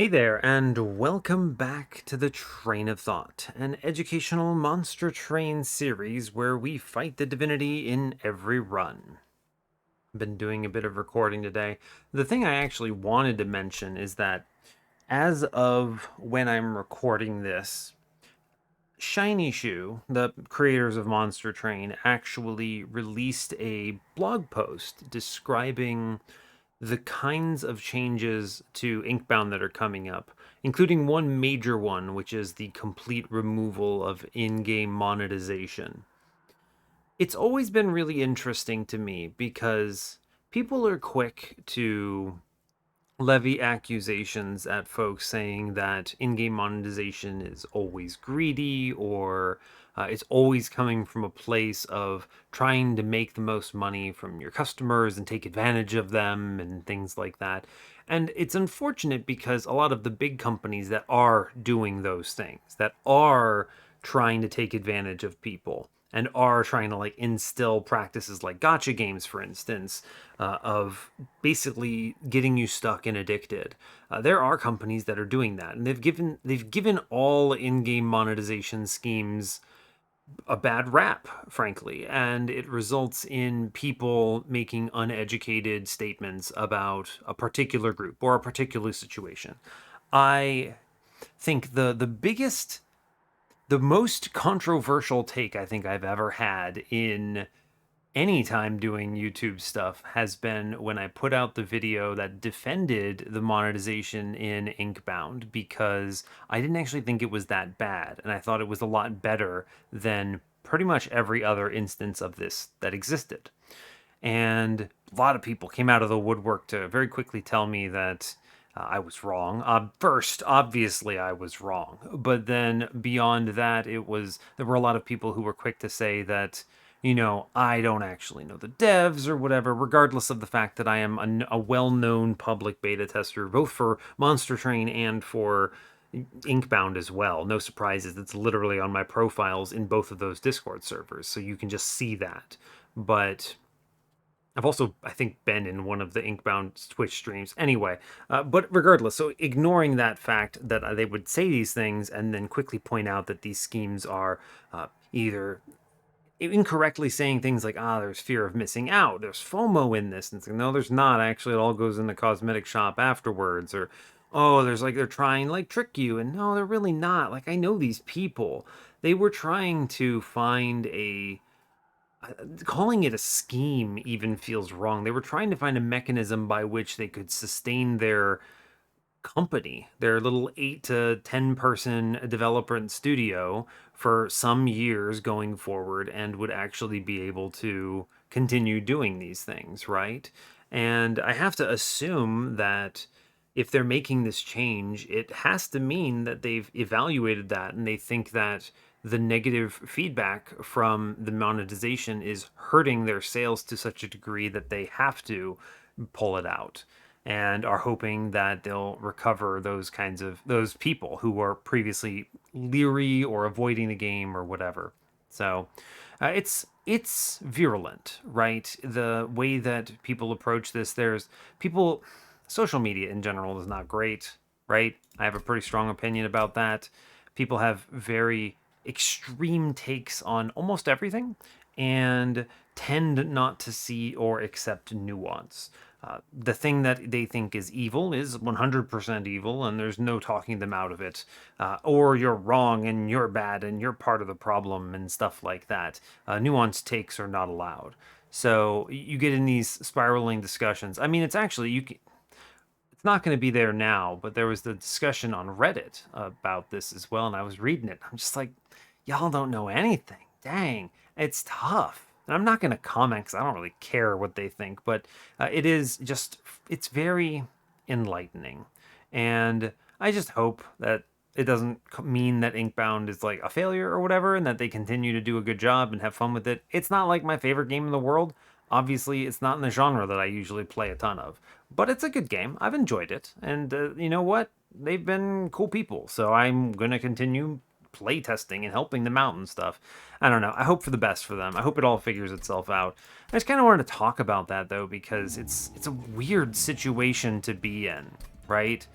Hey there, and welcome back to the Train of Thought, an educational monster train series where we fight the divinity in every run. I've been doing a bit of recording today. The thing I actually wanted to mention is that as of when I'm recording this, Shiny Shoe, the creators of Monster Train, actually released a blog post describing the kinds of changes to Inkbound that are coming up, including one major one, which is the complete removal of in game monetization. It's always been really interesting to me because people are quick to levy accusations at folks saying that in-game monetization is always greedy or it's always coming from a place of trying to make the most money from your customers and take advantage of them and things like that. And it's unfortunate because a lot of the big companies that are doing those things, that are trying to take advantage of people and are trying to like instill practices like gotcha games, for instance, of basically getting you stuck and addicted. There are companies that are doing that, and they've given all in-game monetization schemes a bad rap, frankly, and it results in people making uneducated statements about a particular group or a particular situation. I think the most controversial take I think I've ever had in any time doing YouTube stuff has been when I put out the video that defended the monetization in Inkbound because I didn't actually think it was that bad, and I thought it was a lot better than pretty much every other instance of this that existed. And a lot of people came out of the woodwork to very quickly tell me that I was wrong. First, obviously, I was wrong. But then beyond that, there were a lot of people who were quick to say that, I don't actually know the devs or whatever, regardless of the fact that I am a well known public beta tester, both for Monster Train and for Inkbound as well. No surprises. It's literally on my profiles in both of those Discord servers, so you can just see that. But I've also, I think, been in one of the Inkbound Twitch streams. Anyway, but regardless, so ignoring that fact that they would say these things and then quickly point out that these schemes are either incorrectly saying things like, there's fear of missing out, there's FOMO in this. And it's like, no, there's not. Actually, it all goes in the cosmetic shop afterwards. Or, oh, there's like, they're trying like trick you. And no, they're really not. Like, I know these people. They were trying to find a calling it a scheme even feels wrong. They were trying to find a mechanism by which they could sustain their company, their little 8 to 10 person developer and studio for some years going forward and would actually be able to continue doing these things, right? And I have to assume that if they're making this change, it has to mean that they've evaluated that and they think that the negative feedback from the monetization is hurting their sales to such a degree that they have to pull it out and are hoping that they'll recover those people who were previously leery or avoiding the game or whatever. So it's virulent, right? The way that people approach this, there's people social media in general is not great, right? I have a pretty strong opinion about that. People have very extreme takes on almost everything and tend not to see or accept nuance. The thing that they think is evil is 100% evil, and there's no talking them out of it. Or you're wrong and you're bad and you're part of the problem and stuff like that. Nuanced takes are not allowed. So you get in these spiraling discussions. I mean, it's actually it's not going to be there now, but there was the discussion on Reddit about this as well, and I was reading it. I'm just like, y'all don't know anything. Dang, it's tough. And I'm not going to comment because I don't really care what they think, but it's very enlightening. And I just hope that it doesn't mean that Inkbound is like a failure or whatever, and that they continue to do a good job and have fun with it. It's not like my favorite game in the world. Obviously, it's not in the genre that I usually play a ton of, but it's a good game. I've enjoyed it, and you know what? They've been cool people, so I'm gonna continue play testing and helping them out and stuff. I don't know. I hope for the best for them. I hope it all figures itself out. I just kind of wanted to talk about that though because it's a weird situation to be in, right?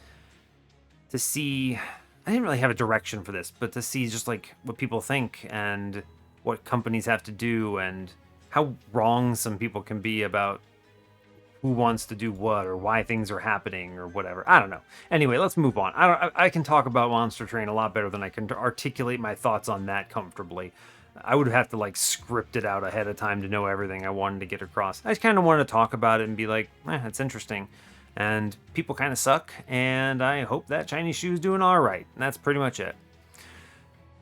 to see. I didn't really have a direction for this, but to see just like what people think and what companies have to do and how wrong some people can be about who wants to do what or why things are happening or whatever. I don't know. Anyway, let's move on. I can talk about Monster Train a lot better than I can articulate my thoughts on that comfortably. I would have to like script it out ahead of time to know everything I wanted to get across. I just kind of wanted to talk about it and be like, it's interesting. And people kind of suck, and I hope that Chinese shoe is doing all right. And that's pretty much it.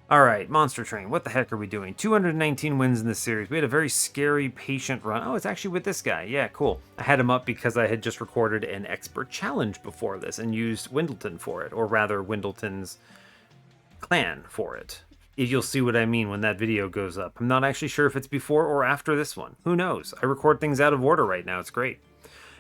All right, Monster Train, what the heck are we doing? 219 wins in this series. We had a very scary, patient run. Oh, it's actually with this guy. Yeah, cool. I had him up because I had just recorded an expert challenge before this and used Windleton for it, or rather, Windleton's clan for it. You'll see what I mean when that video goes up. I'm not actually sure if it's before or after this one. Who knows? I record things out of order right now. It's great.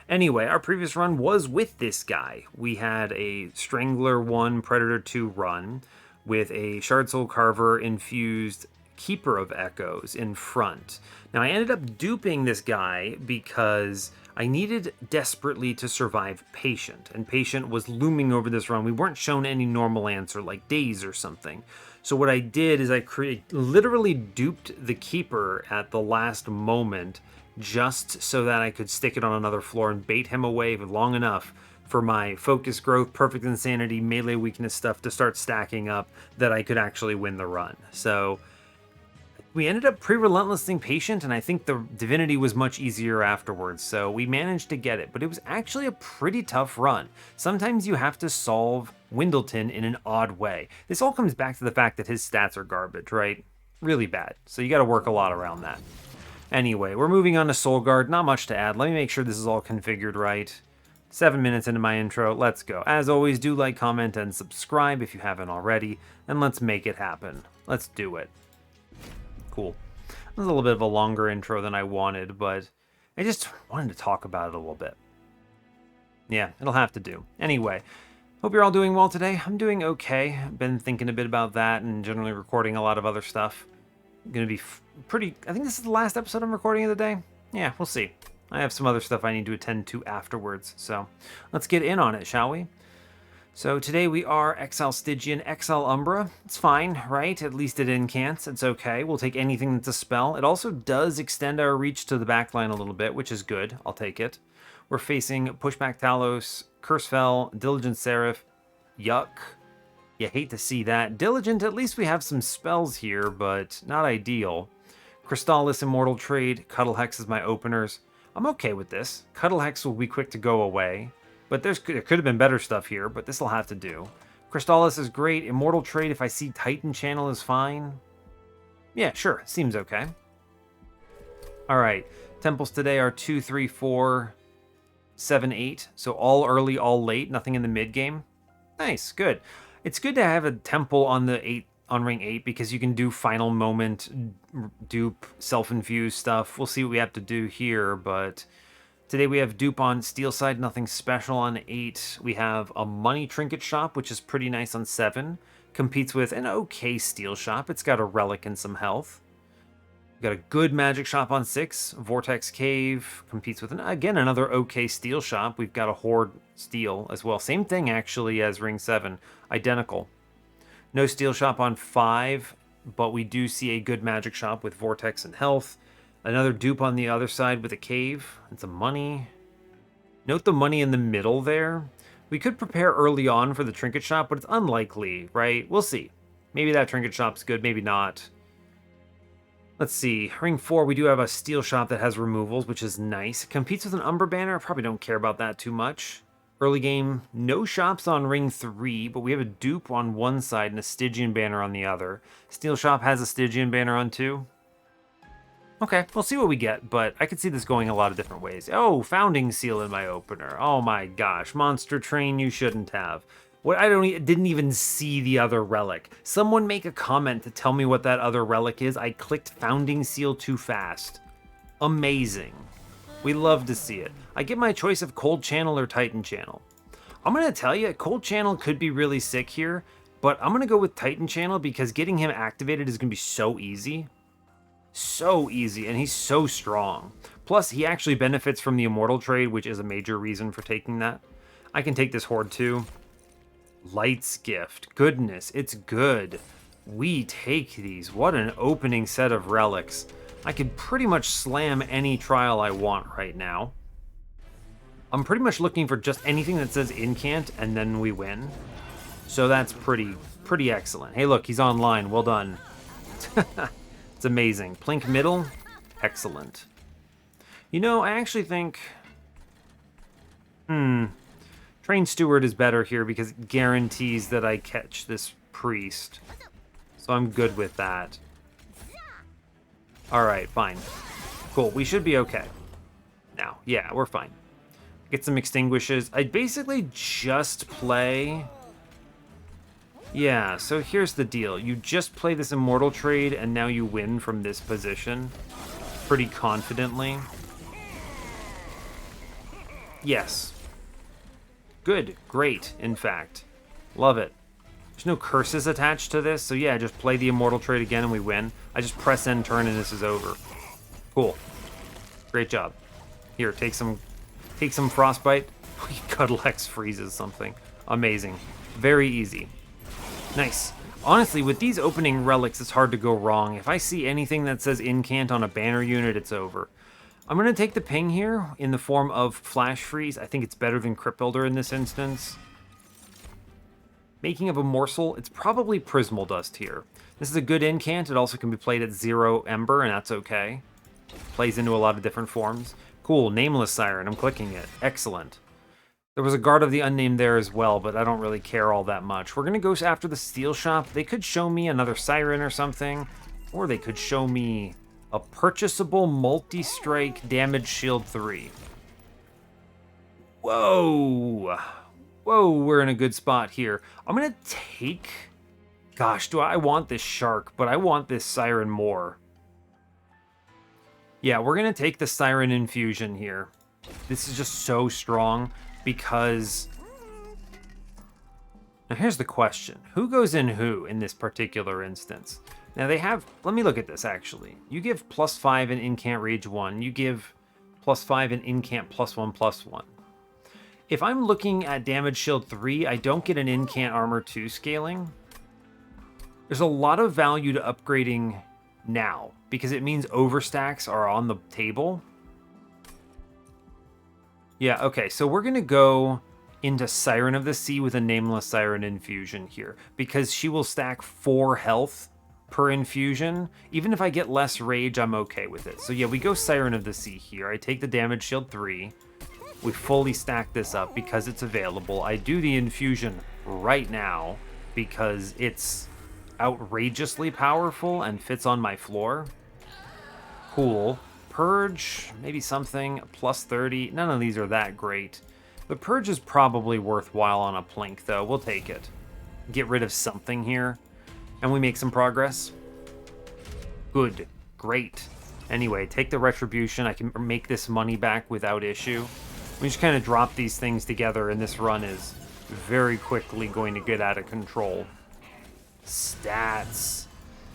Anyway, our previous run was with this guy. We had a Strangler 1, Predator 2 run with a Shard Soul Carver infused Keeper of Echoes in front. Now, I ended up duping this guy because I needed desperately to survive Patient, and Patient was looming over this run. We weren't shown any normal answer like Daze or something. So what I did is I literally duped the Keeper at the last moment just so that I could stick it on another floor and bait him away long enough for my focus growth, perfect insanity, melee weakness stuff to start stacking up that I could actually win the run. So we ended up pre-relentlessing Patient, and I think the Divinity was much easier afterwards, so we managed to get it. But it was actually a pretty tough run. Sometimes you have to solve Windleton in an odd way. This all comes back to the fact that his stats are garbage, right? Really bad. So you got to work a lot around that. Anyway, we're moving on to Soul Guard. Not much to add. Let me make sure this is all configured right. 7 minutes into my intro, let's go. As always, do like, comment, and subscribe if you haven't already, and let's make it happen. Let's do it. Cool. This was a little bit of a longer intro than I wanted, but I just wanted to talk about it a little bit. Yeah, it'll have to do. Anyway, hope you're all doing well today. I'm doing okay. I've been thinking a bit about that and generally recording a lot of other stuff. Gonna be pretty... I think this is the last episode I'm recording of the day. Yeah, we'll see. I have some other stuff I need to attend to afterwards, so let's get in on it, shall we? So today we are Exile Stygian, Exile Umbra. It's fine, right? At least it incants. It's okay. We'll take anything that's a spell. It also does extend our reach to the backline a little bit, which is good. I'll take it. We're facing Pushback Talos, Cursefell, Diligent Seraph. Yuck. You hate to see that. Diligent, at least we have some spells here, but not ideal. Crystallis, Immortal Trade, Cuddle Hex is my openers. I'm okay with this. Cuddle Hex will be quick to go away. But there could have been better stuff here, but this will have to do. Crystallis is great. Immortal Trade, if I see Titan Channel, is fine. Yeah, sure. Seems okay. Alright. Temples today are 2, 3, 4, 7, 8. So all early, all late. Nothing in the mid-game. Nice. Good. It's good to have a temple on the on ring 8 because you can do final moment, dupe, self-infused stuff. We'll see what we have to do here, but today we have dupe on steel side, nothing special on 8. We have a money trinket shop, which is pretty nice on 7. Competes with an okay steel shop. It's got a relic and some health. We've got a good magic shop on 6. Vortex Cave competes with, again, another okay steel shop. We've got a horde steel as well. Same thing, actually, as ring 7. Identical. No steel shop on 5, but we do see a good magic shop with Vortex and health. Another dupe on the other side with a cave and some money. Note the money in the middle there. We could prepare early on for the trinket shop, but it's unlikely, right? We'll see. Maybe that trinket shop's good, maybe not. Let's see. Ring 4, we do have a steel shop that has removals, which is nice. It competes with an Umbra banner. I probably don't care about that too much. Early game, no shops on ring 3, but we have a dupe on one side and a Stygian banner on the other. Steel shop has a Stygian banner on 2. Okay, we'll see what we get, but I could see this going a lot of different ways. Oh, Founding Seal in my opener. Oh my gosh, Monster Train you shouldn't have. What didn't even see the other relic. Someone make a comment to tell me what that other relic is. I clicked Founding Seal too fast. Amazing. We love to see it. I get my choice of Cold Channel or Titan Channel. I'm going to tell you, Cold Channel could be really sick here, but I'm going to go with Titan Channel because getting him activated is going to be so easy. So easy, and he's so strong. Plus, he actually benefits from the Immortal Trade, which is a major reason for taking that. I can take this Horde too. Light's Gift. Goodness, it's good. We take these. What an opening set of relics. I could pretty much slam any trial I want right now. I'm pretty much looking for just anything that says incant, and then we win. So that's pretty excellent. Hey, look, he's online. Well done. It's amazing. Plink middle, excellent. You know, I actually think... Train Steward is better here because it guarantees that I catch this priest. So I'm good with that. Alright, fine. Cool, we should be okay. Now, yeah, we're fine. Get some extinguishes. I basically just play... Yeah, so here's the deal. You just play this Immortal trade, and now you win from this position. Pretty confidently. Yes. Good. Great, in fact. Love it. There's no curses attached to this, so yeah, just play the Immortal trade again and we win. I just press end turn and this is over. Cool. Great job. Here, take some Frostbite. Cuddle Hex freezes something. Amazing. Very easy. Nice. Honestly, with these opening relics, it's hard to go wrong. If I see anything that says incant on a banner unit, it's over. I'm going to take the ping here in the form of Flash Freeze. I think it's better than Crypt Builder in this instance. Making of a Morsel, it's probably Prismal Dust here. This is a good incant. It also can be played at 0 Ember, and that's okay. Plays into a lot of different forms. Cool, Nameless Siren, I'm clicking it. Excellent. There was a Guard of the Unnamed there as well, but I don't really care all that much. We're going to go after the Steel Shop. They could show me another Siren or something, or they could show me a purchasable multi-strike damage shield 3. Whoa! Whoa, we're in a good spot here. I'm going to take... Gosh, do I want this Shark, but I want this Siren more. Yeah, we're going to take the Siren Infusion here. This is just so strong because... Now here's the question. Who goes in who in this particular instance? Now they have... Let me look at this, actually. You give +5 in Incant Rage 1. You give +5 in Incant +1/+1. If I'm looking at Damage Shield 3, I don't get an Incant Armor 2 scaling. There's a lot of value to upgrading now, because it means overstacks are on the table. Yeah, okay, so we're going to go into Siren of the Sea with a Nameless Siren Infusion here, because she will stack 4 health per infusion. Even if I get less rage, I'm okay with it. So yeah, we go Siren of the Sea here. I take the Damage Shield 3. We fully stack this up because it's available. I do the infusion right now because it's outrageously powerful and fits on my floor. Cool. Purge, maybe something, +30. None of these are that great. The Purge is probably worthwhile on a Plink, though. We'll take it. Get rid of something here, and we make some progress. Good. Great. Anyway, take the Retribution. I can make this money back without issue. We just kind of drop these things together, and this run is very quickly going to get out of control. Stats.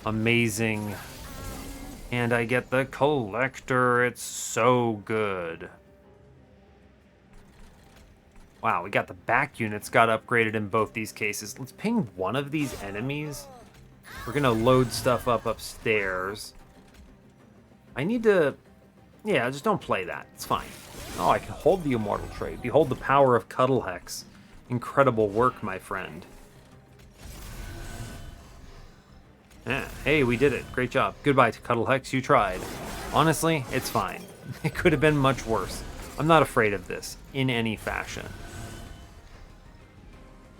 Amazing. And I get the Collector. It's so good. Wow, we got the back units got upgraded in both these cases. Let's ping one of these enemies. We're going to load stuff up upstairs. I need to... Yeah, just don't play that. It's fine. Oh, I can hold the Immortal Trade. Behold the power of Cuddle Hex. Incredible work, my friend. Yeah, hey, we did it. Great job. Goodbye to Cuddle Hex. You tried. Honestly, it's fine. It could have been much worse. I'm not afraid of this in any fashion.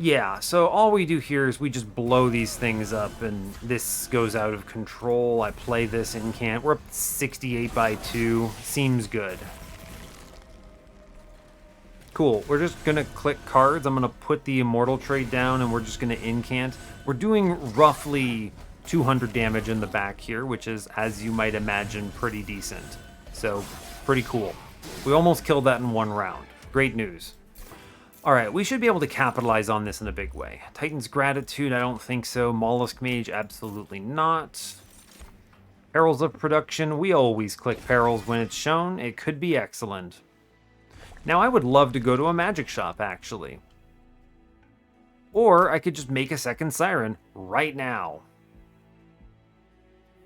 Yeah, so all we do here is we just blow these things up, and this goes out of control. I play this incant. We're up 68 by 2. Seems good. Cool. We're just going to click cards. I'm going to put the Immortal Trade down, and we're just going to incant. We're doing roughly 200 damage in the back here, which is, as you might imagine, pretty decent. So, pretty cool. We almost killed that in one round. Great news. Alright, we should be able to capitalize on this in a big way. Titan's Gratitude, I don't think so. Mollusk Mage, absolutely not. Perils of Production, we always click Perils when it's shown. It could be excellent. Now, I would love to go to a magic shop, actually. Or I could just make a second Siren right now.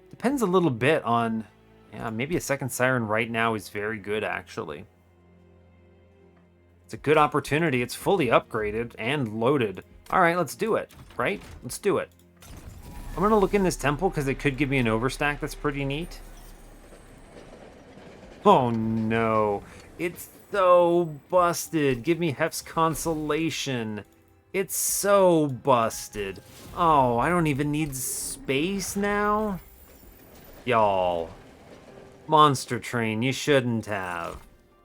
Depends a little bit on... Yeah, maybe a second Siren right now is very good, actually. It's a good opportunity. It's fully upgraded and loaded. All right, let's do it, right? Let's do it. I'm going to look in this temple because it could give me an overstack that's pretty neat. Oh, no. It's so busted. Give me Hef's Consolation. It's so busted. Oh, I don't even need space now? Y'all. Monster Train, you shouldn't have.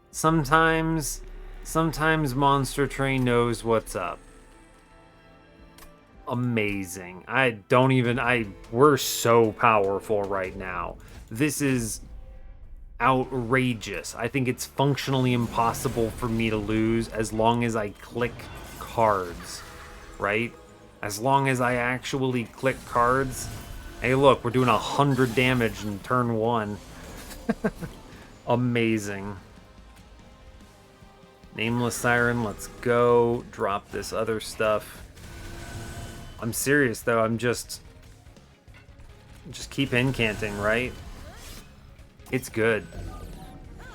Sometimes Monster Train knows what's up. Amazing. We're so powerful right now. This is outrageous. I think it's functionally impossible for me to lose as long as I click cards, right? As long as I actually click cards. Hey, look, we're doing 100 damage in turn 1. Amazing. Nameless Siren, let's go. Drop this other stuff. I'm serious, though. I'm just keep incanting, right? It's good.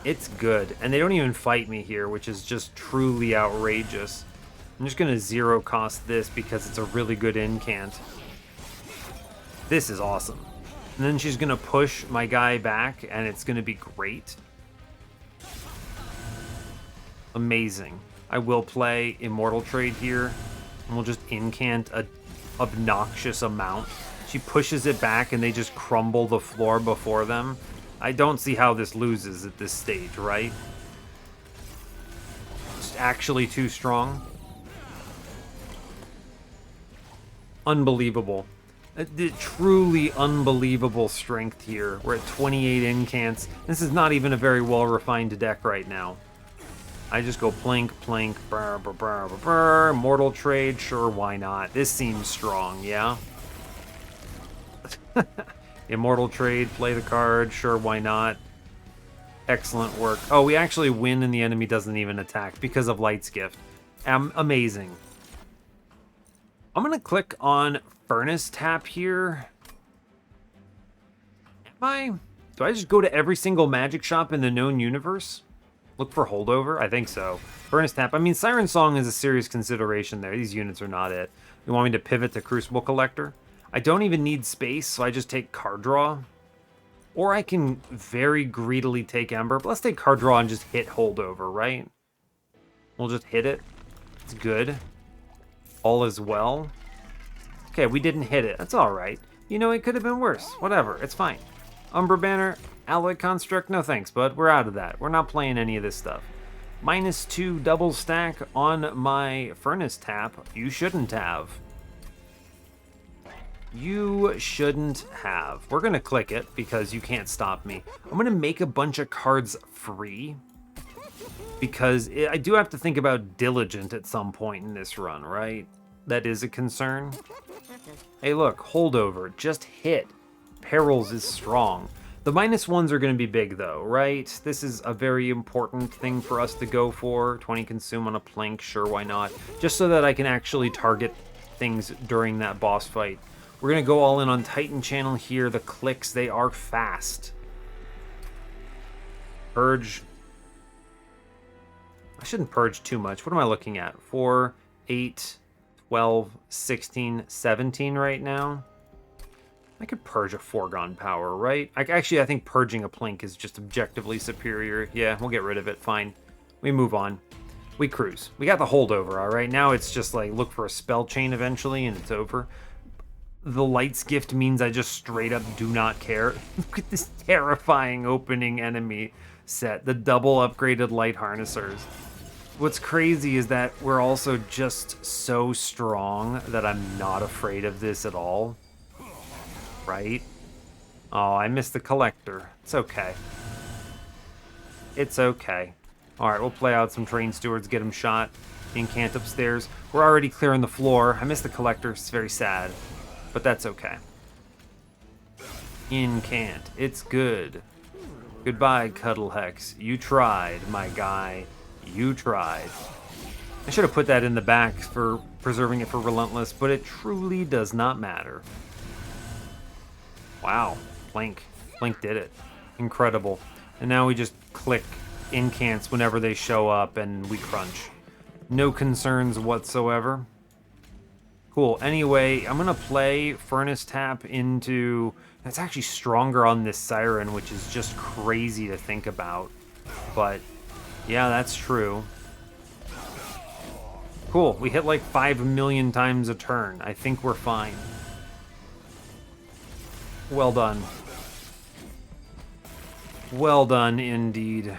It's good. And they don't even fight me here, which is just truly outrageous. I'm just going to zero cost this because it's a really good incant. This is awesome. And then she's going to push my guy back, and it's going to be great. Amazing. I will play Immortal Trade here, and we'll just incant a obnoxious amount. She pushes it back, and they just crumble the floor before them. I don't see how this loses at this stage, right? It's actually too strong. Unbelievable. Truly unbelievable strength here. We're at 28 incants. This is not even a very well-refined deck right now. I just go plink, plink, brr, brr, brr, brr, brr. Immortal Trade, sure, why not? This seems strong, yeah? Immortal Trade, play the card, sure, why not? Excellent work. Oh, we actually win and the enemy doesn't even attack because of Light's Gift. Amazing. I'm going to click on Furnace Tap here. Do I just go to every single magic shop in the known universe? Look for holdover? I think so. Furnace Tap. I mean, Siren Song is a serious consideration there. These units are not it. You want me to pivot to Crucible Collector? I don't even need space, so I just take card draw. Or I can very greedily take Ember. But let's take card draw and just hit holdover, right? We'll just hit it. It's good. All is well. Okay, we didn't hit it. That's all right. You know, it could have been worse. Whatever. It's fine. Umbra Banner, Alloy Construct, no thanks, bud. We're out of that. We're not playing any of this stuff. -2 double stack on my Furnace Tap. You shouldn't have. You shouldn't have. We're going to click it because you can't stop me. I'm going to make a bunch of cards free because I do have to think about Diligent at some point in this run, right? That is a concern. Hey, look, holdover. Just hit. Perils is strong. The -1s are going to be big, though, right? This is a very important thing for us to go for. 20 consume on a plink, sure, why not? Just so that I can actually target things during that boss fight. We're going to go all in on Titan Channel here. The clicks, they are fast. Purge. I shouldn't purge too much. What am I looking at? 4, 8, 12, 16, 17 right now. I could purge a foregone power, right? I think purging a plink is just objectively superior. Yeah, we'll get rid of it. Fine. We move on. We cruise. We got the holdover, all right? Now it's just like look for a spell chain eventually and it's over. The Light's Gift means I just straight up do not care. Look at this terrifying opening enemy set. The double upgraded Light Harnessers. What's crazy is that we're also just so strong that I'm not afraid of this at all. Right? Oh, I missed the Collector. It's okay. It's okay. Alright, we'll play out some Train Stewards, get him shot. Incant upstairs. We're already clearing the floor. I missed the Collector. It's very sad. But that's okay. Incant. It's good. Goodbye, Cuddle Hex. You tried, my guy. You tried. I should have put that in the back for preserving it for Relentless, but it truly does not matter. Wow, Blink. Blink did it. Incredible. And now we just click incants whenever they show up and we crunch. No concerns whatsoever. Cool. Anyway, I'm going to play Furnace Tap into... It's actually stronger on this Siren, which is just crazy to think about. But, yeah, that's true. Cool. We hit like 5 million times a turn. I think we're fine. Well done. Well done, indeed. And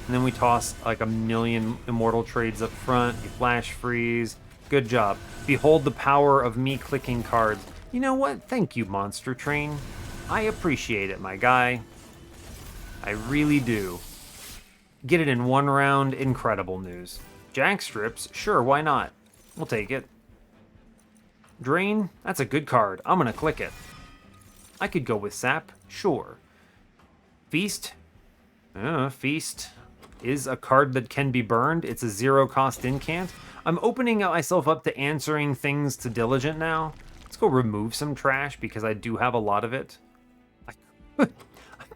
then we toss like 1 million immortal trades up front. You flash freeze. Good job. Behold the power of me clicking cards. You know what? Thank you, Monster Train. I appreciate it, my guy. I really do. Get it in one round. Incredible news. Jack strips? Sure, why not? We'll take it. Drain? That's a good card. I'm gonna click it. I could go with Sap. Sure. Feast? Feast is a card that can be burned. It's a 0-cost incant. I'm opening myself up to answering things to Diligent now. Let's go remove some trash because I do have a lot of it. I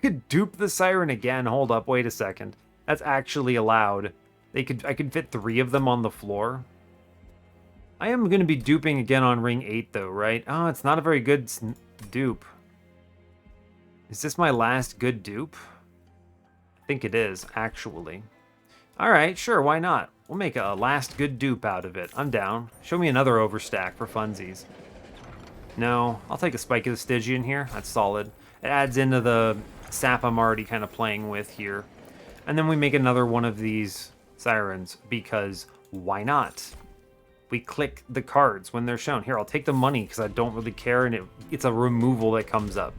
could dupe the Siren again. Hold up, wait a second. That's actually allowed. I could fit 3 of them on the floor. I am going to be duping again on ring 8 though, right? Oh, it's not a very good dupe. Is this my last good dupe? I think it is, actually. Alright, sure, why not? We'll make a last good dupe out of it. I'm down. Show me another overstack for funsies. No, I'll take a Spike of the Stygian here. That's solid. It adds into the sap I'm already kind of playing with here. And then we make another one of these Sirens, because why not? We click the cards when they're shown. Here, I'll take the money because I don't really care, and it's a removal that comes up.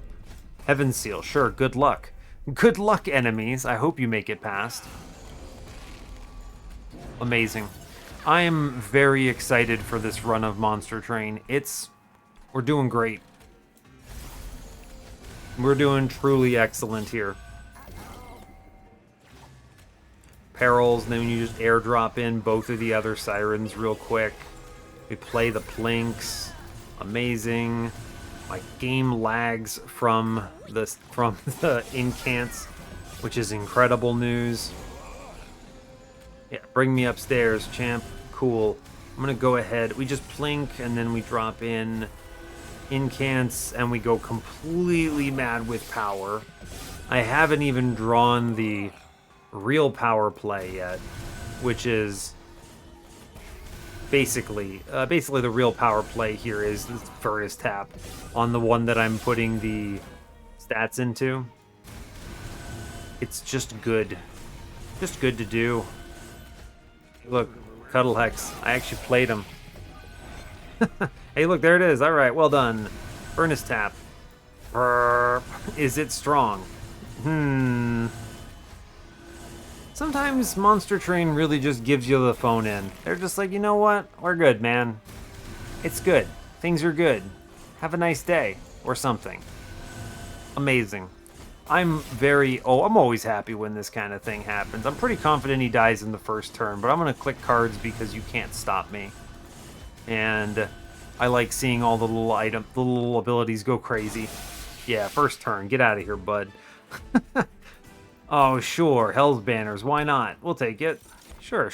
Heaven Seal, sure, good luck. Good luck, enemies. I hope you make it past. Amazing. I am very excited for this run of Monster Train. We're doing great. We're doing truly excellent here. Perils, then you just airdrop in both of the other Sirens real quick. We play the Plinks. Amazing. My game lags from the incants, which is incredible news. Yeah, bring me upstairs, champ. Cool. I'm gonna go ahead. We just plink and then we drop in incants and we go completely mad with power. I haven't even drawn the real power play yet, which is basically the real power play here is this Furnace Tap on the one that I'm putting the stats into. It's just good. Just good to do. Look, Cuddle Hex. I actually played him. Hey, look, there it is. All right, well done. Furnace Tap. Is it strong? Sometimes Monster Train really just gives you the phone in. They're just like, you know what? We're good, man. It's good. Things are good. Have a nice day. Or something. Amazing. I'm always happy when this kind of thing happens. I'm pretty confident he dies in the first turn, but I'm going to click cards because you can't stop me. And I like seeing all the little abilities go crazy. Yeah, first turn. Get out of here, bud. Oh, sure. Hell's Banners. Why not? We'll take it. Sure.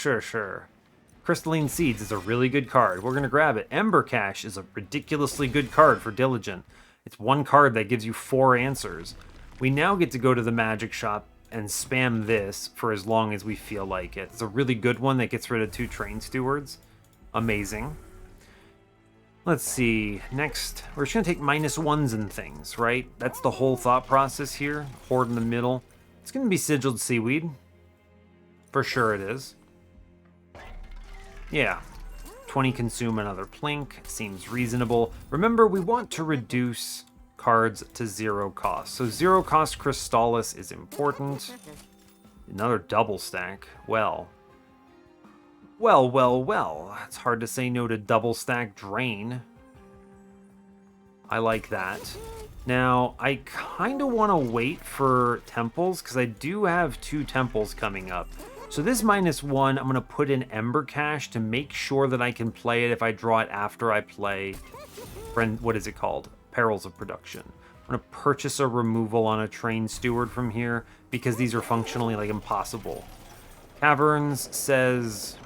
Crystalline Seeds is a really good card. We're going to grab it. Ember Cache is a ridiculously good card for Diligent. It's one card that gives you 4 answers. We now get to go to the magic shop and spam this for as long as we feel like it. It's a really good one that gets rid of 2 Train Stewards. Amazing. Let's see. Next, we're just going to take -1s and things, right? That's the whole thought process here. Horde in the middle. It's going to be Sigiled Seaweed. For sure it is. Yeah. 20 consume another plink. Seems reasonable. Remember, we want to reduce cards to 0 cost. So 0 cost Crystallis is important. Another double stack. Well. It's hard to say no to double stack Drain. I like that. Now, I kind of want to wait for temples, because I do have 2 temples coming up. So this -1, I'm going to put in Ember Cash to make sure that I can play it if I draw it after I play, what is it called? Perils of Production. I'm going to purchase a removal on a Trained Steward from here because these are functionally like impossible. Caverns says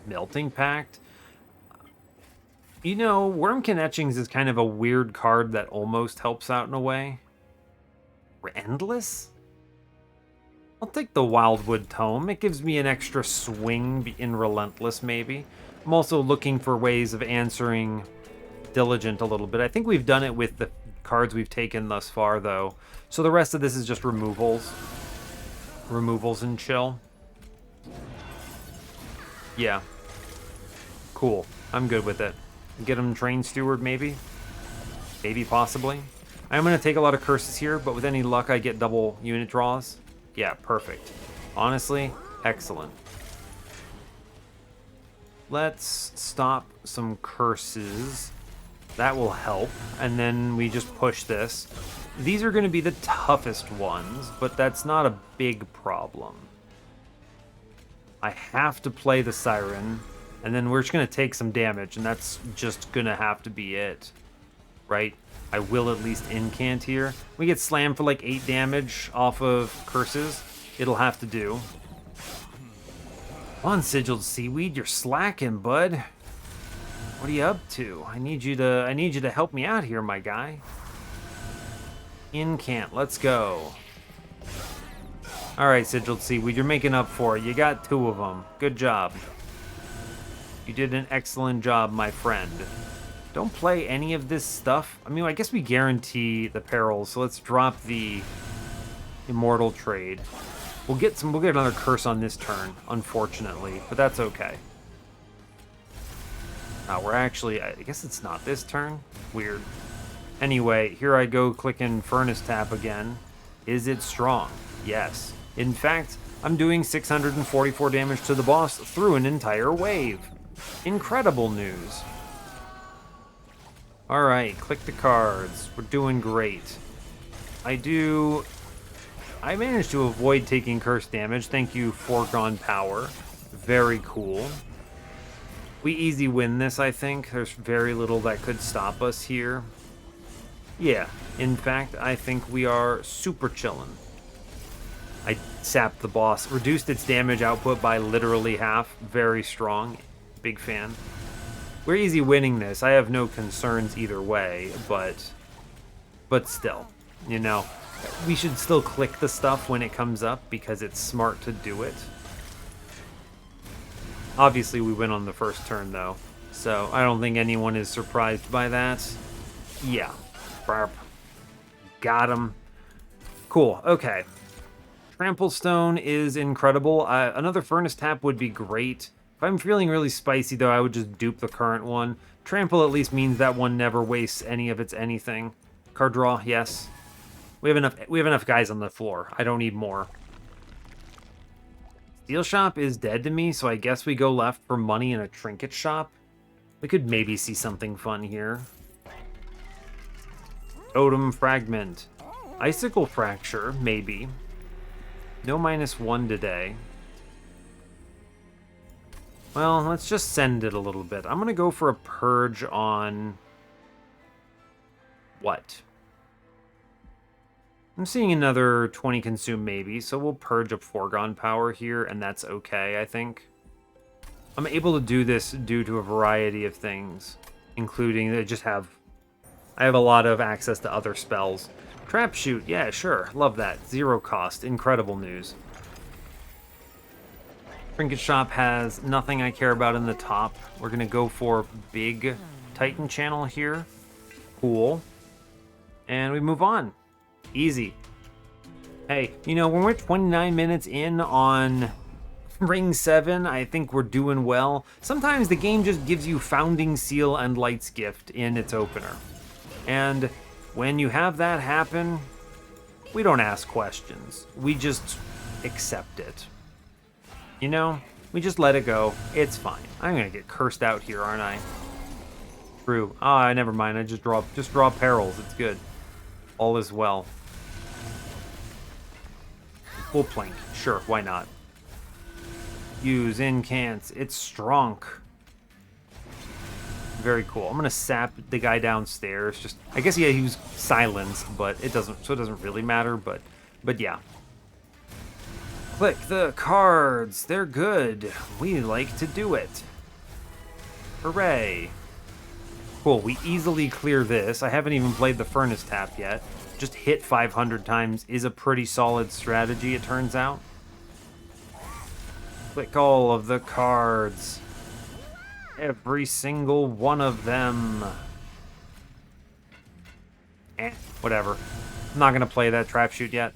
Melting Pact. You know, Wormkin Etchings is kind of a weird card that almost helps out in a way. Endless? I'll take the Wildwood Tome. It gives me an extra swing in Relentless, maybe. I'm also looking for ways of answering Diligent a little bit. I think we've done it with the cards we've taken thus far, though. So the rest of this is just removals. Removals and chill. Yeah. Cool. I'm good with it. Get him Trained Steward, maybe? Maybe, possibly. I'm going to take a lot of curses here, but with any luck, I get double unit draws. Yeah, perfect. Honestly, excellent. Let's stop some curses. That will help. And then we just push this. These are going to be the toughest ones, but that's not a big problem. I have to play the Siren, and then we're just going to take some damage, and that's just going to have to be it. Right? I will at least incant here. We get slammed for like 8 damage off of curses. It'll have to do. Come on, Sigiled Seaweed, you're slacking, bud. What are you up to? I need you to help me out here, my guy. Incant, let's go. All right, Sigiled Seaweed, you're making up for it. You got 2 of them. Good job. You did an excellent job, my friend. Don't play any of this stuff. I mean, I guess we guarantee the perils, so let's drop the Immortal trade. We'll get another curse on this turn, unfortunately, but that's okay. We're actually, I guess it's not this turn. Weird. Anyway, here I go clicking Furnace Tap again. Is it strong? Yes. In fact, I'm doing 644 damage to the boss through an entire wave. Incredible news. Alright, click the cards. We're doing great. I managed to avoid taking curse damage. Thank you, Foregone Power. Very cool. We easy win this, I think. There's very little that could stop us here. Yeah, in fact, I think we are super chillin'. I sapped the boss. Reduced its damage output by literally half. Very strong. Big fan. We're easy winning this. I have no concerns either way, but still, you know, we should still click the stuff when it comes up because it's smart to do it. Obviously, we win on the first turn, though, so I don't think anyone is surprised by that. Yeah. Barp. Got him. Cool. Okay. Trample Stone is incredible. Another Furnace Tap would be great. If I'm feeling really spicy, though, I would just dupe the current one. Trample at least means that one never wastes any of its anything. Card draw, yes. We have enough guys on the floor. I don't need more. Steel Shop is dead to me, so I guess we go left for money in a trinket shop. We could maybe see something fun here. Totem Fragment. Icicle Fracture, maybe. No -1 today. Well, let's just send it a little bit. I'm going to go for a Purge on... what? I'm seeing another 20 consume maybe, so we'll Purge a Foregone Power here, and that's okay, I think. I'm able to do this due to a variety of things, including I have a lot of access to other spells. Trap Shoot, yeah, sure, love that. 0 cost, incredible news. Trinket Shop has nothing I care about in the top. We're going to go for big Titan Channel here. Cool. And we move on. Easy. Hey, you know, when we're 29 minutes in on Ring 7, I think we're doing well. Sometimes the game just gives you Founding Seal and Light's Gift in its opener. And when you have that happen, we don't ask questions. We just accept it. You know, we just let it go. It's fine. I'm gonna get cursed out here, aren't I? True. Ah, never mind. I just draw perils. It's good. All is well. Full plank. Sure, why not? Use incants. It's strong. Very cool. I'm gonna sap the guy downstairs. Just, I guess, yeah, he was silenced, but it doesn't, so it doesn't really matter. But yeah. Click the cards. They're good. We like to do it. Hooray. Cool. We easily clear this. I haven't even played the furnace tap yet. Just hit 500 times is a pretty solid strategy, it turns out. Click all of the cards. Every single one of them. Whatever. I'm not going to play that trap shoot yet.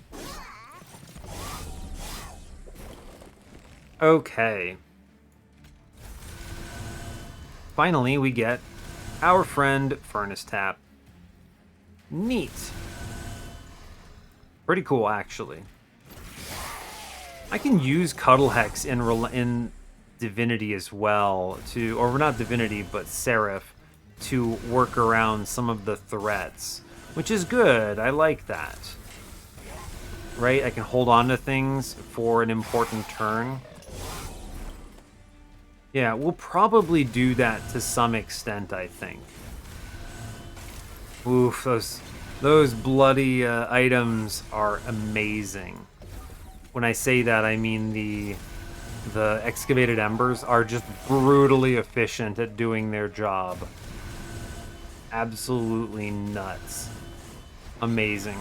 Okay. Finally, we get our friend Furnace Tap. Neat. Pretty cool, actually. I can use Cuddle Hex in Divinity as well, or not Divinity, but Seraph, to work around some of the threats, which is good. I like that. Right? I can hold on to things for an important turn. Yeah, we'll probably do that to some extent, I think. Oof, those bloody items are amazing. When I say that, I mean the excavated embers are just brutally efficient at doing their job. Absolutely nuts. Amazing.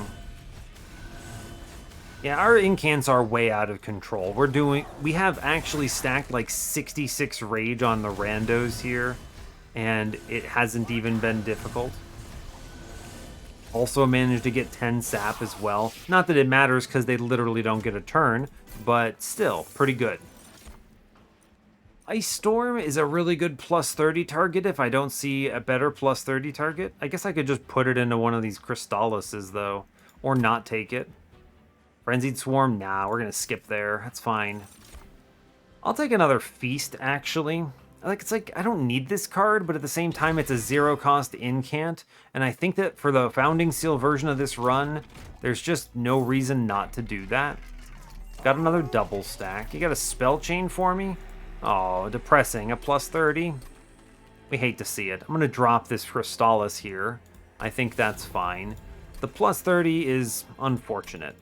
Yeah, our incants are way out of control. We have actually stacked like 66 rage on the randos here, and it hasn't even been difficult. Also managed to get 10 sap as well. Not that it matters because they literally don't get a turn, but still, pretty good. Ice Storm is a really good plus 30 target if I don't see a better plus 30 target. I guess I could just put it into one of these Crystallises, though, or not take it. Frenzied Swarm? Nah, we're going to skip there. That's fine. I'll take another Feast, actually. It's like, I don't need this card, but at the same time, it's a zero-cost incant, and I think that for the Founding Seal version of this run, there's just no reason not to do that. Got another double stack. You got a Spell Chain for me? Oh, depressing. A plus 30? We hate to see it. I'm going to drop this Crystallis here. I think that's fine. The plus 30 is unfortunate.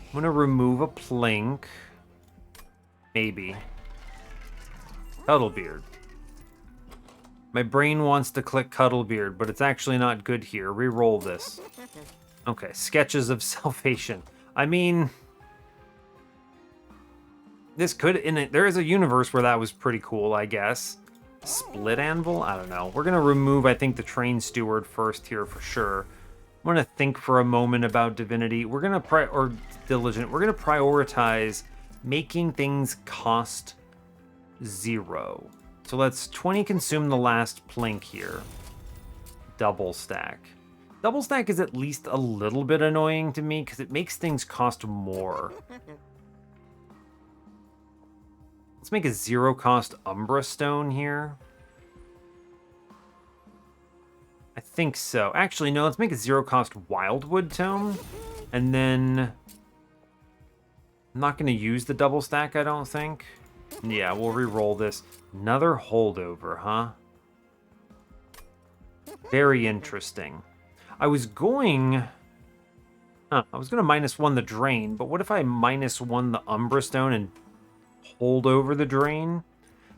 I'm going to remove a Plink. Maybe. Cuddlebeard. My brain wants to click Cuddlebeard, but it's actually not good here. Reroll this. Okay, Sketches of Salvation. I mean, this could, there is a universe where that was pretty cool, I guess. Split Anvil? I don't know. We're going to remove, I think, the Train Steward first here for sure. I'm going to think for a moment about Divinity. We're going to, or Diligent. We're going to prioritize making things cost 0. So let's 20 consume the last Plink here. Double stack. Double stack is at least a little bit annoying to me because it makes things cost more. Let's make a 0-cost Umbra Stone here. I think so. Actually, no, let's make a 0-cost Wildwood Tome. And then I'm not going to use the double stack, I don't think. Yeah, we'll re-roll this. Another holdover, huh? Very interesting. I was going to -1 the drain, but what if I -1 the Umbra Stone and hold over the drain?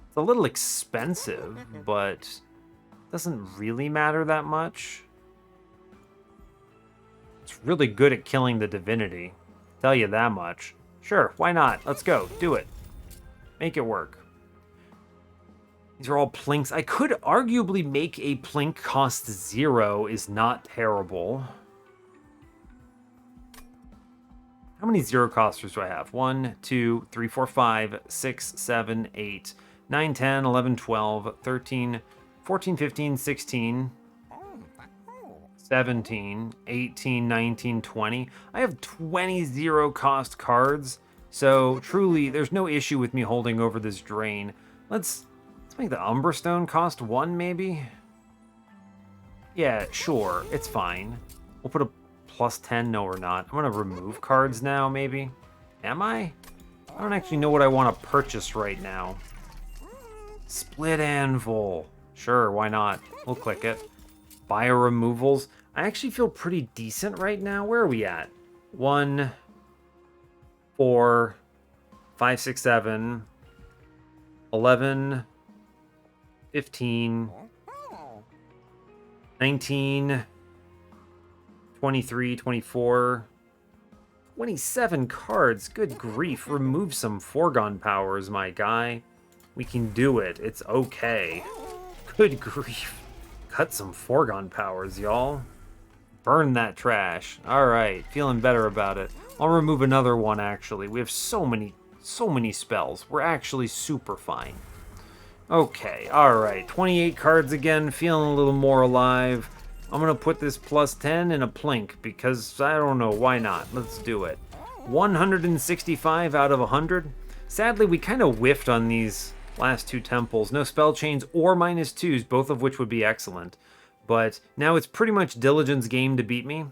It's a little expensive, but doesn't really matter that much. It's really good at killing the Divinity. Tell you that much. Sure, why not? Let's go. Do it. Make it work. These are all Plinks. I could arguably make a Plink cost 0 is not terrible. How many 0-costers do I have? 1, 2, 3, 4, 5, 6, 7, 8, 9, 10, 11, 12, 13, 14, 15, 16, 17, 18, 19, 20. I have 20 0-cost cards, so truly there's no issue with me holding over this drain. Let's make the Umbra Stone cost 1, maybe? Yeah, sure, it's fine. We'll put a plus 10. No, we're not. I'm going to remove cards now, maybe. Am I? I don't actually know what I want to purchase right now. Split anvil. Sure, why not? We'll click it. Bio removals. I actually feel pretty decent right now. Where are we at? 1, 4, 5, 6, 7, 11, 15, 19, 23, 24, 27 cards. Good grief. Remove some foregone powers, my guy. We can do it. It's okay. Good grief. Cut some foregone powers, y'all. Burn that trash. Alright, feeling better about it. I'll remove another one, actually. We have so many spells. We're actually super fine. Okay, alright. 28 cards again, feeling a little more alive. I'm gonna put this +10 in a plink, because I don't know, why not? Let's do it. 165 out of 100. Sadly, we kind of whiffed on these last two temples. No spell chains or -2s, both of which would be excellent. But now it's pretty much Diligent's game to beat me.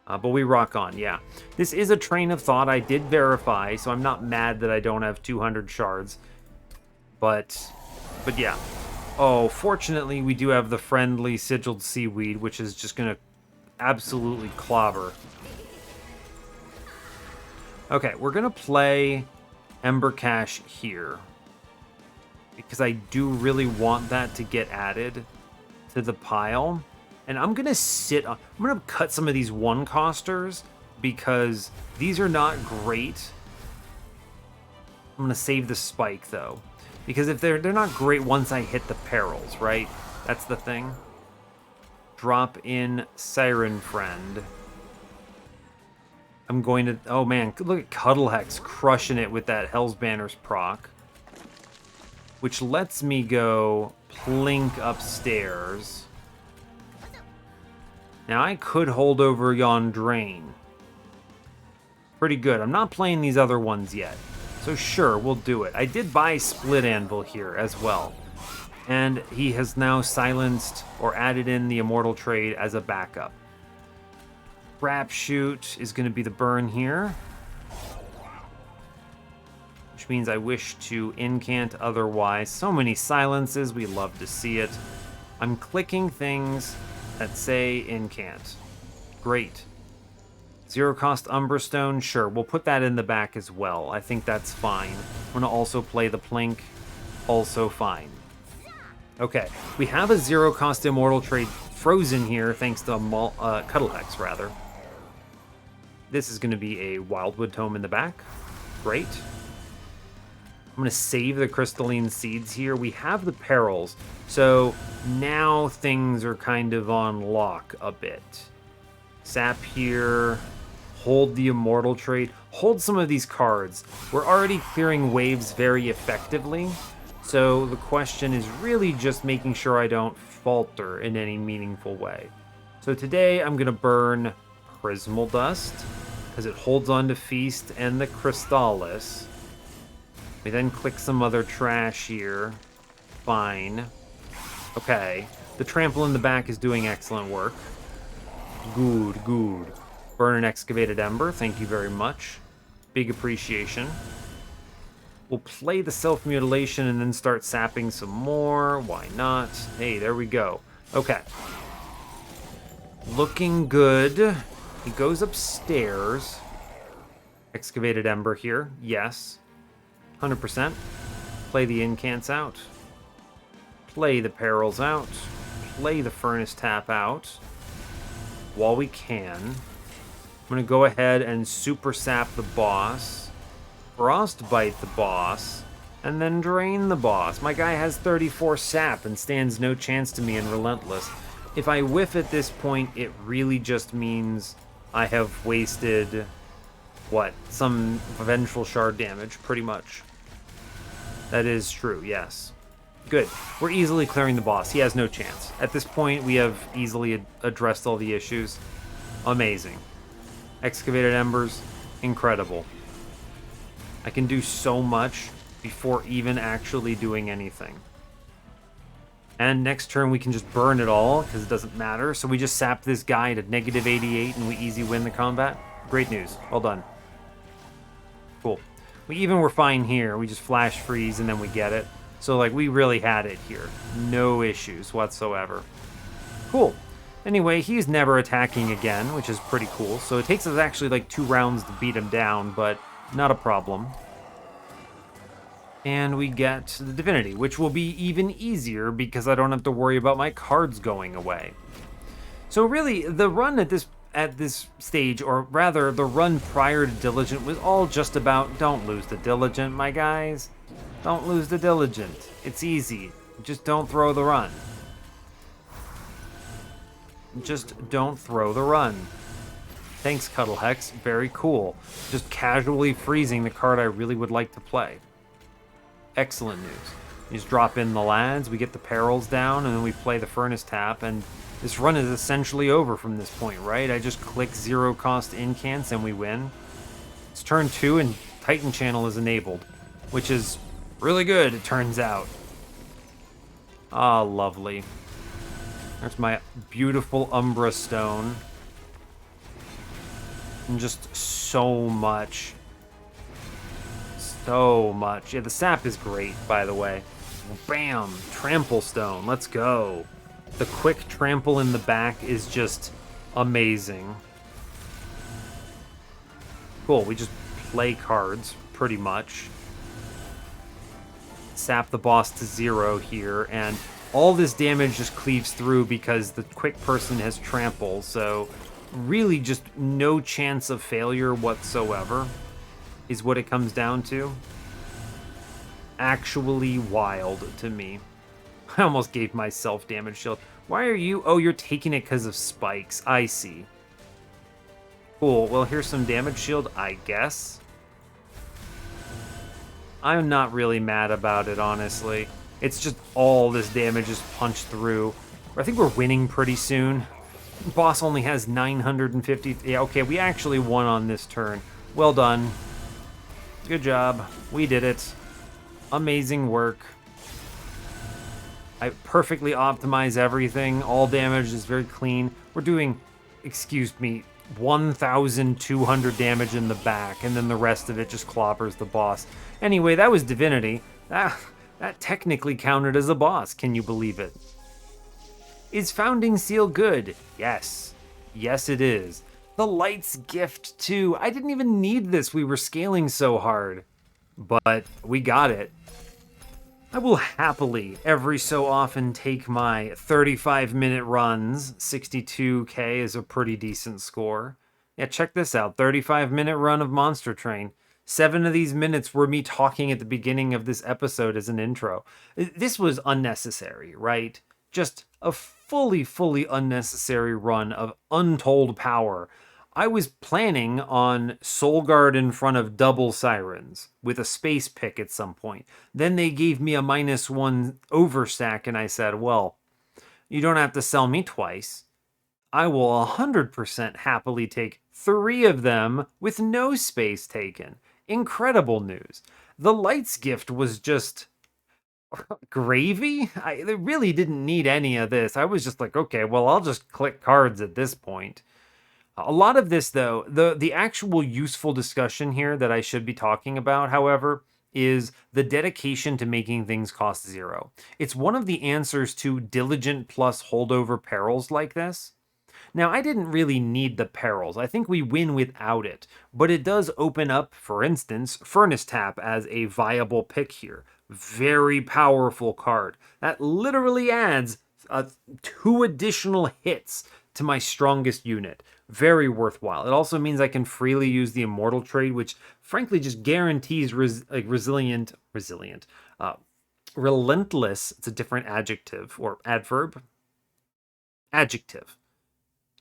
But we rock on, yeah. This is a train of thought. I did verify, so I'm not mad that I don't have 200 shards. But yeah. Oh, fortunately, we do have the friendly sigiled seaweed, which is just going to absolutely clobber. Okay, we're going to play Ember Cache here, because I do really want that to get added to the pile. And I'm going to cut some of these one-costers, because these are not great. I'm going to save the spike, though. Because if they're not great once I hit the perils, right? That's the thing. Drop in Siren Friend. I'm going to... Oh, man. Look at Cuddlehex crushing it with that Hell's Banners proc. Which lets me go plink upstairs. Now, I could hold over yon drain. Pretty good. I'm not playing these other ones yet. So sure, we'll do it. I did buy Split Anvil here as well. And he has now silenced or added in the Immortal Trade as a backup. Crap Shoot is going to be the burn here. Which means I wish to incant otherwise. So many silences, we love to see it. I'm clicking things that say incant. Great. Zero cost Umbra Stone, sure, we'll put that in the back as well. I think that's fine. I'm going to also play the Plink, also fine. Okay, we have a zero cost Immortal Trade frozen here, thanks to Cuddlehex, rather. This is going to be a Wildwood Tome in the back. Great. I'm going to save the Crystalline Seeds here. We have the Perils, so now things are kind of on lock a bit. Sap here. Hold the Immortal Trade. Hold some of these cards. We're already clearing waves very effectively, so the question is really just making sure I don't falter in any meaningful way. So today I'm going to burn Prismal Dust, because it holds on to Feast and the Crystallis. We then click some other trash here. Fine. Okay. The Trample in the back is doing excellent work. Good, good. Burn an Excavated Ember, thank you very much. Big appreciation. We'll play the Self-Mutilation and then start sapping some more. Why not? Hey, there we go. Okay. Looking good. He goes upstairs. Excavated Ember here, yes. 100%. Play the Incants out. Play the Perils out. Play the Furnace Tap out. While we can. I'm going to go ahead and super sap the boss, frostbite the boss, and then drain the boss. My guy has 34 sap and stands no chance to me in Relentless. If I whiff at this point, it really just means I have wasted, what, some Vengeful Shard damage, pretty much. That is true, yes. Good. We're easily clearing the boss. He has no chance. At this point, we have easily addressed all the issues. Amazing. Excavated Embers, incredible. I can do so much before even actually doing anything. And next turn we can just burn it all, because it doesn't matter. So we just sap this guy to -88 and we easy win the combat. Great news. Well done. Cool. We even were fine here. We just flash freeze and then we get it. So, like, we really had it here. No issues whatsoever. Cool. Anyway, he's never attacking again, which is pretty cool. So it takes us actually like 2 rounds to beat him down, but not a problem. And we get the Divinity, which will be even easier because I don't have to worry about my cards going away. So really, the run at this stage, or rather the run prior to Diligent, was all just about don't lose the Diligent, my guys. Don't lose the Diligent. It's easy. Just don't throw the run. Just don't throw the run. Thanks, Cuddlehex. Very cool. Just casually freezing the card I really would like to play. Excellent news. You just drop in the lads, we get the perils down, and then we play the Furnace Tap, and this run is essentially over from this point, right? I just click 0 cost incants and we win. It's turn 2 and Titan Channel is enabled, which is really good, it turns out. Ah, lovely. There's my beautiful Umbra stone. And just so much. So much. Yeah, the sap is great, by the way. Bam! Trample stone. Let's go. The quick trample in the back is just amazing. Cool, we just play cards, pretty much. Sap the boss to 0 here, and all this damage just cleaves through because the quick person has trample, so really just no chance of failure whatsoever is what it comes down to. Actually wild to me. I almost gave myself damage shield. Why are you? Oh, you're taking it because of spikes. I see. Cool. Well, here's some damage shield, I guess. I'm not really mad about it, honestly. It's just all this damage is punched through. I think we're winning pretty soon. Boss only has 950. Yeah, okay, we actually won on this turn. Well done. Good job. We did it. Amazing work. I perfectly optimize everything. All damage is very clean. We're doing, excuse me, 1,200 damage in the back, and then the rest of it just clobbers the boss. Anyway, that was Divinity. That technically counted as a boss. Can you believe it? Is Founding Seal good? Yes. Yes, it is. The Light's Gift, too. I didn't even need this. We were scaling so hard. But we got it. I will happily, every so often, take my 35-minute runs. 62k is a pretty decent score. Yeah, check this out. 35-minute run of Monster Train. 7 of these minutes were me talking at the beginning of this episode as an intro. This was unnecessary, right? Just a fully unnecessary run of Untold power. I was planning on Soul Guard in front of double Sirens with a space pick at some point. Then they gave me a -1 overstack, and I said, well, you don't have to sell me twice. I will 100% happily take 3 of them with no space taken. Incredible news. The Light's Gift was just gravy. I really didn't need any of this. I was just like, okay, well, I'll just click cards at this point. A lot of this, though, the actual useful discussion here that I should be talking about, however, is the dedication to making things cost 0. It's one of the answers to diligent plus holdover perils like this. Now, I didn't really need the perils. I think we win without it, but it does open up, for instance, Furnace Tap as a viable pick here. Very powerful card. That literally adds 2 additional hits to my strongest unit. Very worthwhile. It also means I can freely use the Immortal trade, which frankly just guarantees relentless. It's a different adjective or adverb. Adjective.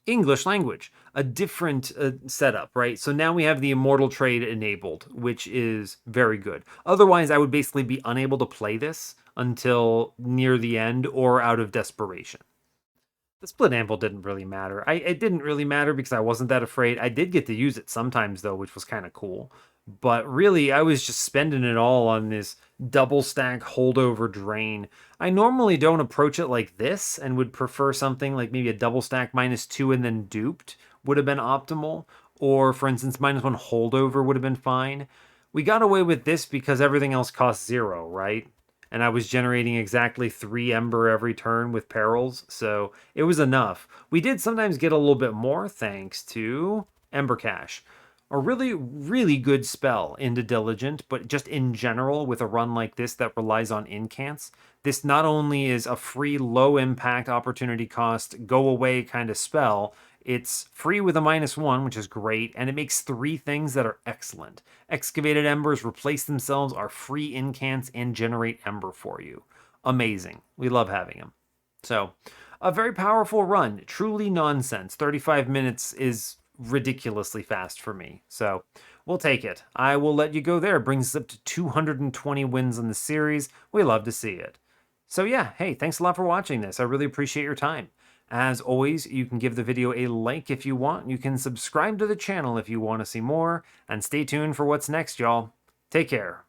English language. A different setup, right? So now we have the Immortal trade enabled, which is very good. Otherwise, I would basically be unable to play this until near the end or out of desperation. The split anvil didn't really matter. It didn't really matter because I wasn't that afraid. I did get to use it sometimes, though, which was kind of cool. But really, I was just spending it all on this double stack holdover drain. I normally don't approach it like this and would prefer something like maybe a double stack -2 and then duped would have been optimal. Or, for instance, -1 holdover would have been fine. We got away with this because everything else cost 0, right? And I was generating exactly 3 Ember every turn with perils, so it was enough. We did sometimes get a little bit more thanks to Ember Cash. A really, really good spell into Diligent, but just in general, with a run like this that relies on incants, this not only is a free low impact opportunity cost, go away kind of spell, it's free with a -1, which is great, and it makes 3 things that are excellent. Excavated Embers replace themselves, are free incants, and generate Ember for you. Amazing. We love having them. So, a very powerful run. Truly nonsense. 35 minutes is ridiculously fast for me. So, we'll take it. I will let you go there. Brings us up to 220 wins in the series. We love to see it. So yeah, hey, thanks a lot for watching this. I really appreciate your time. As always, you can give the video a like if you want. You can subscribe to the channel if you want to see more. And stay tuned for what's next, y'all. Take care.